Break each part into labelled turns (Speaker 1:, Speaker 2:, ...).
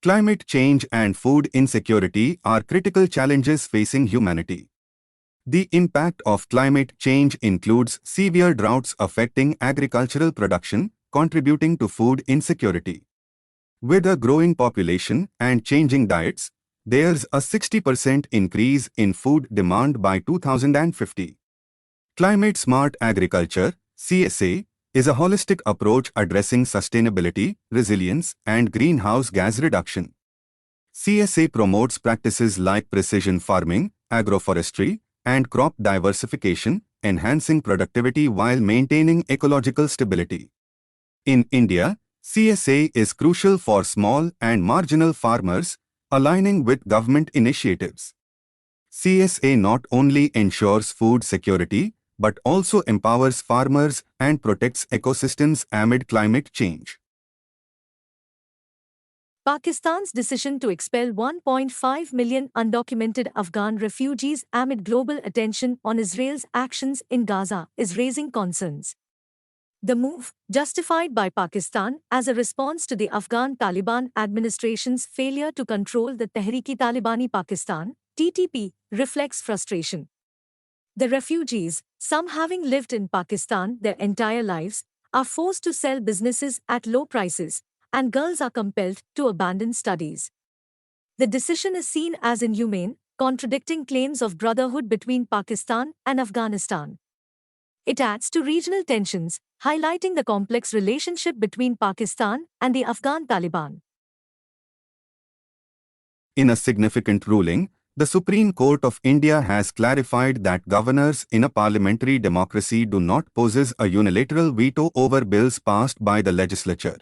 Speaker 1: Climate change and food insecurity are critical challenges facing humanity. The impact of climate change includes severe droughts affecting agricultural production, contributing to food insecurity. With a growing population and changing diets, there's a 60% increase in food demand by 2050. Climate-smart agriculture, CSA, is a holistic approach addressing sustainability, resilience, and greenhouse gas reduction. CSA promotes practices like precision farming, agroforestry, and crop diversification, enhancing productivity while maintaining ecological stability. In India, CSA is crucial for small and marginal farmers, aligning with government initiatives. CSA not only ensures food security, but also empowers farmers and protects ecosystems amid climate change.
Speaker 2: Pakistan's decision to expel 1.5 million undocumented Afghan refugees amid global attention on Israel's actions in Gaza is raising concerns. The move, justified by Pakistan as a response to the Afghan Taliban administration's failure to control the Tehreek-e-Taliban Pakistan (TTP), reflects frustration. The refugees, some having lived in Pakistan their entire lives, are forced to sell businesses at low prices, and girls are compelled to abandon studies. The decision is seen as inhumane, contradicting claims of brotherhood between Pakistan and Afghanistan. It adds to regional tensions, highlighting the complex relationship between Pakistan and the Afghan Taliban.
Speaker 1: In a significant ruling, the Supreme Court of India has clarified that governors in a parliamentary democracy do not possess a unilateral veto over bills passed by the legislature.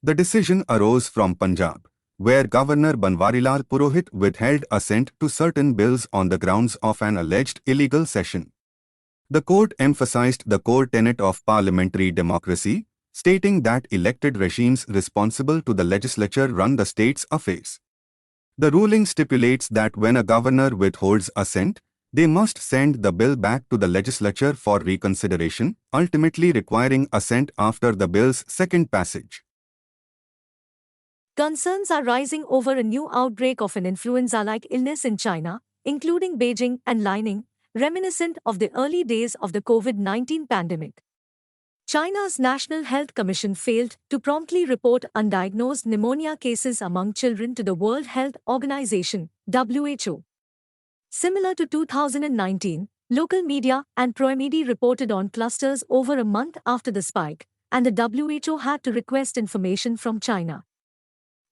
Speaker 1: The decision arose from Punjab, where Governor Banwarilal Purohit withheld assent to certain bills on the grounds of an alleged illegal session. The court emphasized the core tenet of parliamentary democracy, stating that elected regimes responsible to the legislature run the state's affairs. The ruling stipulates that when a governor withholds assent, they must send the bill back to the legislature for reconsideration, ultimately requiring assent after the bill's second passage.
Speaker 2: Concerns are rising over a new outbreak of an influenza-like illness in China, including Beijing and Lining, reminiscent of the early days of the COVID-19 pandemic. China's National Health Commission failed to promptly report undiagnosed pneumonia cases among children to the World Health Organization, WHO. Similar to 2019, local media and pro-media reported on clusters over a month after the spike, and the WHO had to request information from China.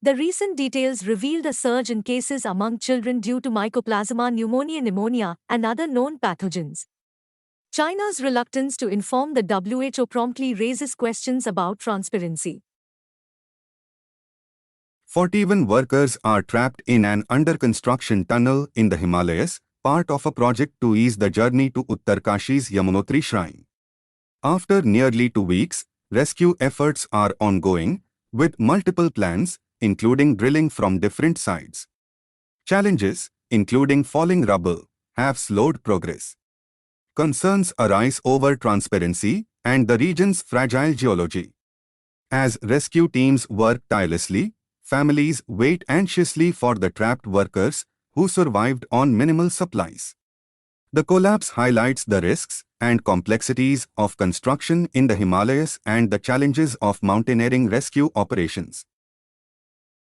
Speaker 2: The recent details revealed a surge in cases among children due to Mycoplasma pneumonia and other known pathogens. China's reluctance to inform the WHO promptly raises questions about transparency.
Speaker 1: 41 workers are trapped in an under-construction tunnel in the Himalayas, part of a project to ease the journey to Uttarkashi's Yamunotri shrine. After nearly 2 weeks, rescue efforts are ongoing, with multiple plans, including drilling from different sides. Challenges, including falling rubble, have slowed progress. Concerns arise over transparency and the region's fragile geology. As rescue teams work tirelessly, families wait anxiously for the trapped workers who survived on minimal supplies. The collapse highlights the risks and complexities of construction in the Himalayas and the challenges of mountaineering rescue operations.